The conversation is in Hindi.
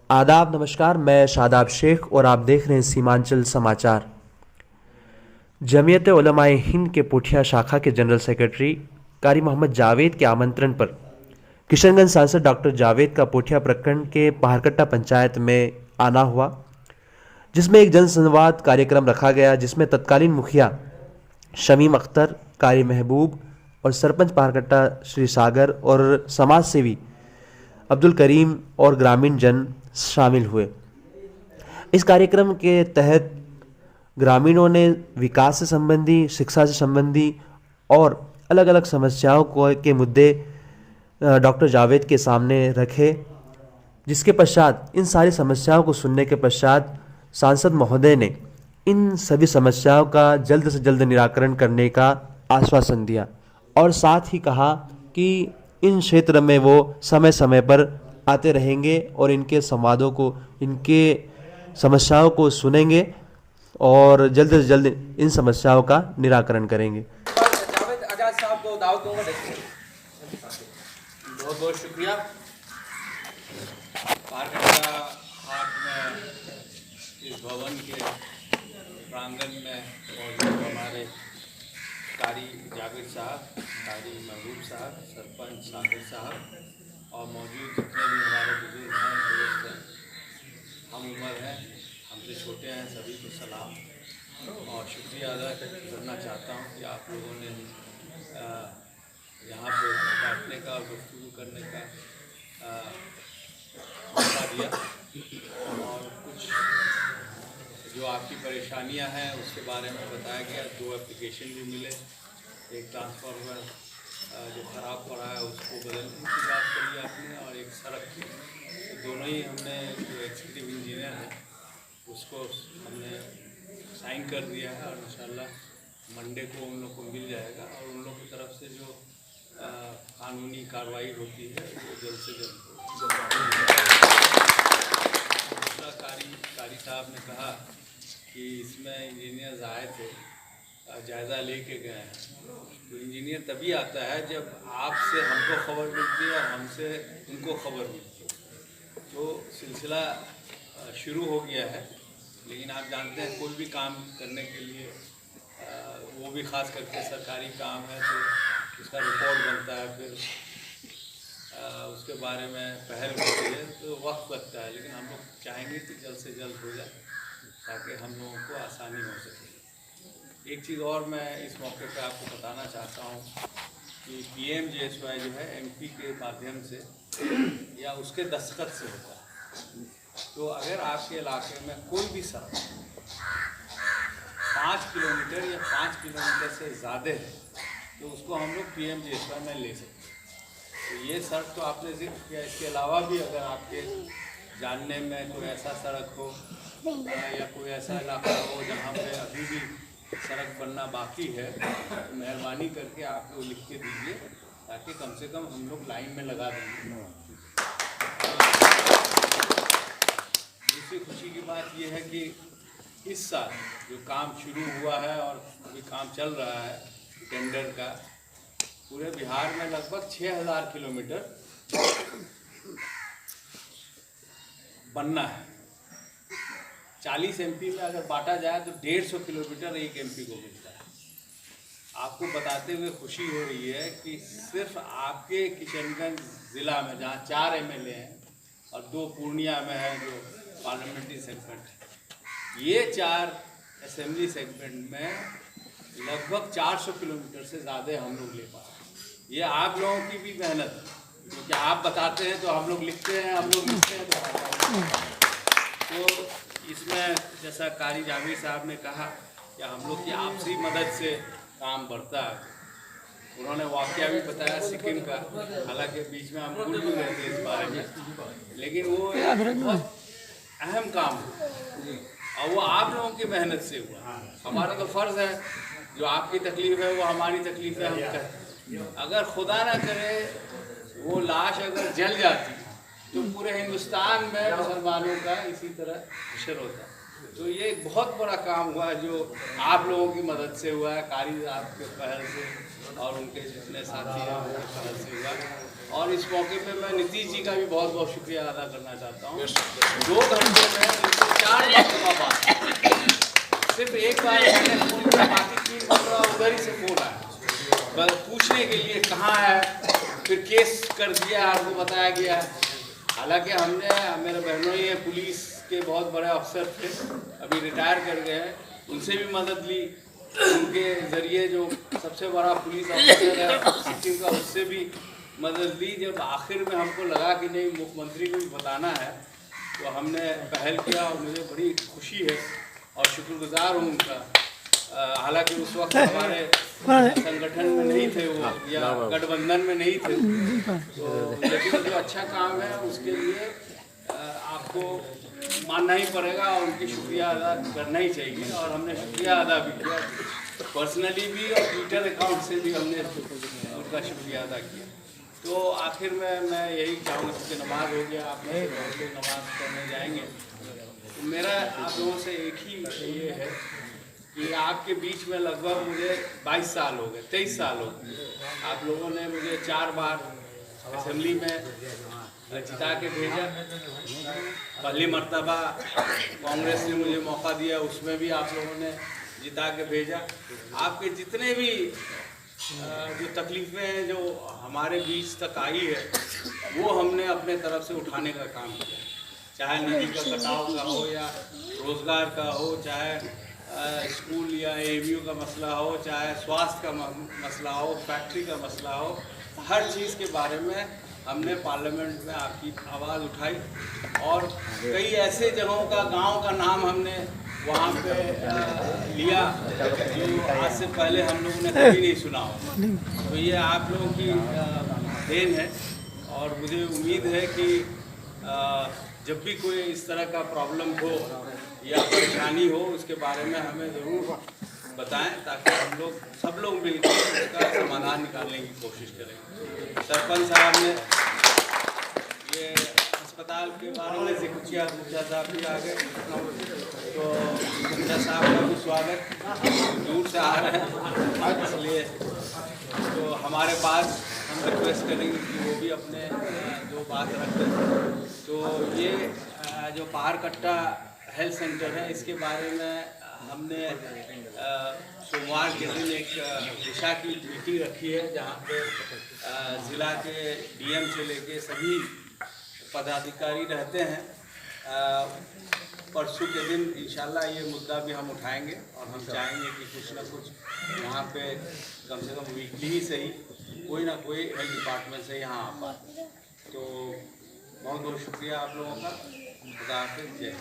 आदाब नमस्कार, मैं शादाब शेख और आप देख रहे हैं सीमांचल समाचार। जमीयत उलमाए हिंद के पुठिया शाखा के जनरल सेक्रेटरी कारी मोहम्मद जावेद के आमंत्रण पर किशनगंज सांसद डॉक्टर जावेद का पुठिया प्रखंड के पहाड़कट्टा पंचायत में आना हुआ, जिसमें एक जनसंवाद कार्यक्रम रखा गया, जिसमें तत्कालीन मुखिया शमीम अख्तर, कारी महबूब और सरपंच पहाड़कट्टा श्री सागर और समाज सेवी अब्दुल करीम और ग्रामीण जन शामिल हुए। इस कार्यक्रम के तहत ग्रामीणों ने विकास से संबंधी, शिक्षा से संबंधी और अलग अलग समस्याओं के मुद्दे डॉक्टर जावेद के सामने रखे, जिसके पश्चात इन सारी समस्याओं को सुनने के पश्चात सांसद महोदय ने इन सभी समस्याओं का जल्द से जल्द निराकरण करने का आश्वासन दिया और साथ ही कहा कि इन क्षेत्र में वो समय समय पर आते रहेंगे और इनके संवादों को, इनके समस्याओं को सुनेंगे और जल्द से जल्द इन समस्याओं का निराकरण करेंगे। जावेद आजाद साहब को दावत दूंगा। बहुत बहुत शुक्रिया। पहाड़कट्टा हाट में इस भवन के प्रांगण में मौजूद हमारे कारी जावेद साहब, कारी महबूब साहब, सरपंच सागर साहब और मौजूद जितने भी हमारे बुजुर्ग हैं, दोस्त हैं, हम उम्र हैं, हमसे छोटे हैं, सभी को सलाम और शुक्रिया अदा करना चाहता हूं कि आप लोगों ने यहाँ पे बैठने का और गुफ्तगू करने का मौका दिया और कुछ जो आपकी परेशानियां हैं उसके बारे में बताया गया। 2 एप्लीकेशन भी मिले, एक ट्रांसफार्मर जो ख़राब पड़ा है उसको बदलने की बात करी आपने और एक सड़क की, दोनों ही हमने जो एग्जीक्यूटिव इंजीनियर है उसको हमने साइन कर दिया है और इंशाल्लाह मंडे को उन लोग को मिल जाएगा और उन लोग की तरफ से जो कानूनी कार्रवाई होती है वो जल्द से जल्द दूसरा कारी साहब ने कहा कि इसमें इंजीनियर्स आए थे, जायज़ा लेके गए हैं। तो इंजीनियर तभी आता है जब आपसे हमको खबर मिलती है और हमसे उनको खबर मिलती है। तो सिलसिला शुरू हो गया है, लेकिन आप जानते हैं कोई भी काम करने के लिए वो भी ख़ास करके सरकारी काम है तो उसका रिपोर्ट बनता है, फिर उसके बारे में पहल होती है तो वक्त लगता है, लेकिन हम लोग चाहेंगे कि जल्द से जल्द हो जाए ताकि हम लोगों को आसानी हो सके। एक चीज़ और मैं इस मौके पर आपको बताना चाहता हूँ कि PMJSY जो है MP के माध्यम से या उसके दस्तखत से होता है। तो अगर आपके इलाके में कोई भी सड़क 5 किलोमीटर या 5 किलोमीटर से ज़्यादा है तो उसको हम लोग PMJSY में ले सकते हैं। तो ये सड़क तो आपने जिक्र किया, इसके अलावा भी अगर आपके जानने में कोई ऐसा सड़क हो या कोई ऐसा इलाका हो जहाँ पे अभी भी सड़क बनना बाकी है तो मेहरबानी करके आप लोग लिख के दीजिए ताकि कम से कम हम लोग लाइन में लगा देंगे। दूसरी खुशी की बात यह है कि इस साल जो काम शुरू हुआ है और अभी काम चल रहा है टेंडर का, पूरे बिहार में लगभग 6000 किलोमीटर बनना है। 40 MP में अगर बांटा जाए तो 150 किलोमीटर एक MP को मिलता है। आपको बताते हुए खुशी हो रही है कि सिर्फ आपके किशनगंज ज़िला में जहाँ 4 MLA हैं और 2 पूर्णिया में है जो पार्लियामेंट्री सेगमेंट है, ये 4 असेंबली सेगमेंट में लगभग 400 किलोमीटर से ज़्यादा हम लोग ले पाए। ये आप लोगों की भी मेहनत है, क्योंकि आप बताते हैं तो हम लोग लिखते हैं, हम लोग लिखते हैं तो इसमें जैसा कारी जावेद साहब ने कहा कि हम लोग की आपसी मदद से काम बढ़ता है। उन्होंने वाकया भी बताया सिक्किम का, हालांकि बीच में हम भूल भी गए थे इस बारे में, लेकिन वो बहुत अहम काम हुआ और वो आप लोगों की मेहनत से हुआ। हमारा तो फ़र्ज़ है जो आपकी तकलीफ़ है वो हमारी तकलीफ़ है, हम कहें। अगर खुदा ना करे वो लाश अगर जल जाती तो पूरे हिंदुस्तान में मुसलमानों का इसी तरह हशर होता। तो ये एक बहुत बड़ा काम हुआ जो आप लोगों की मदद से हुआ है, कारी आपके पहल से और उनके जितने साथी हैं उनके पहल से हुआ। और इस मौके पे मैं नीतीश जी का भी बहुत बहुत शुक्रिया अदा करना चाहता हूँ। 2 घंटे में उनको 4 मरतबा बात, सिर्फ एक बार मैंने फोन किया, बाकी 3 मरतबा उधर ही से फोन आया बस पूछने के लिए कहाँ है, फिर केस कर दिया, आपको बताया गया है। हालांकि हमने, मेरे बहनों ये पुलिस के बहुत बड़े अफसर थे, अभी रिटायर कर गए हैं, उनसे भी मदद ली। उनके ज़रिए जो सबसे बड़ा पुलिस ऑफिसर है सिक्किम का, उससे भी मदद ली। जब आखिर में हमको लगा कि नहीं, मुख्यमंत्री को भी बताना है, तो हमने पहल किया और मुझे बड़ी खुशी है और शुक्रगुजार हूँ उनका। हालांकि उस वक्त हमारे संगठन में नहीं थे वो, या गठबंधन में नहीं थे, तो लेकिन जो अच्छा काम है उसके लिए आपको मानना ही पड़ेगा और उनकी शुक्रिया अदा करना ही चाहिए। और हमने शुक्रिया अदा भी किया, पर्सनली भी और ट्विटर अकाउंट से भी हमने उनका शुक्रिया अदा किया। तो आखिर में मैं यही चाहूँगा, क्योंकि नमाज हो गया, आप में से नमाज पढ़ने जाएंगे, तो मेरा आप लोगों से एक ही ये है कि आपके बीच में लगभग मुझे 22 साल हो गए, 23 साल हो गए। आप लोगों ने मुझे 4 बार असेंबली में जिता के भेजा। पहली मर्तबा कांग्रेस ने मुझे मौका दिया, उसमें भी आप लोगों ने जिता के भेजा। आपके जितने भी जो तकलीफ़ें हैं जो हमारे बीच तक आई है, वो हमने अपने तरफ से उठाने का काम किया, चाहे नदी का कटाव का हो, या रोज़गार का हो, चाहे स्कूल या एएमयू का मसला हो, चाहे स्वास्थ्य का मसला हो, फैक्ट्री का मसला हो, हर चीज़ के बारे में हमने पार्लियामेंट में आपकी आवाज़ उठाई। और कई ऐसे जगहों का, गांव का नाम हमने वहाँ पे लिया जो आज से पहले हम लोगों ने कभी नहीं सुना हो। तो ये आप लोगों की देन है, और मुझे उम्मीद है कि जब भी कोई इस तरह का प्रॉब्लम हो या परेशानी हो, उसके बारे में हमें ज़रूर बताएं, ताकि हम लोग सब लोग मिलकर उसका समाधान निकालने की कोशिश करें। सरपंच साहब ने ये अस्पताल के बारे में जिक्र किया, मुखिया साहब भी आ गए, तो मुखिया साहब का भी स्वागत, दूर से आ रहे हैं इसलिए तो हमारे पास हम रिक्वेस्ट करेंगे कि वो भी अपने जो बात रखें। तो ये जो पहाड़कट्टा हेल्थ सेंटर है, इसके बारे में हमने सोमवार के दिन एक दिशा की मीटिंग रखी है, जहाँ पे ज़िला के डीएम से लेके सभी पदाधिकारी रहते हैं। परसों के दिन इंशाल्लाह ये मुद्दा भी हम उठाएंगे, और हम चाहेंगे कि कुछ ना कुछ यहाँ पे कम से कम वीकली ही सही कोई ना कोई हेल्थ डिपार्टमेंट से यहाँ आ पाए। तो बहुत बहुत शुक्रिया आप लोगों का। खुदा हाफिज़, जय।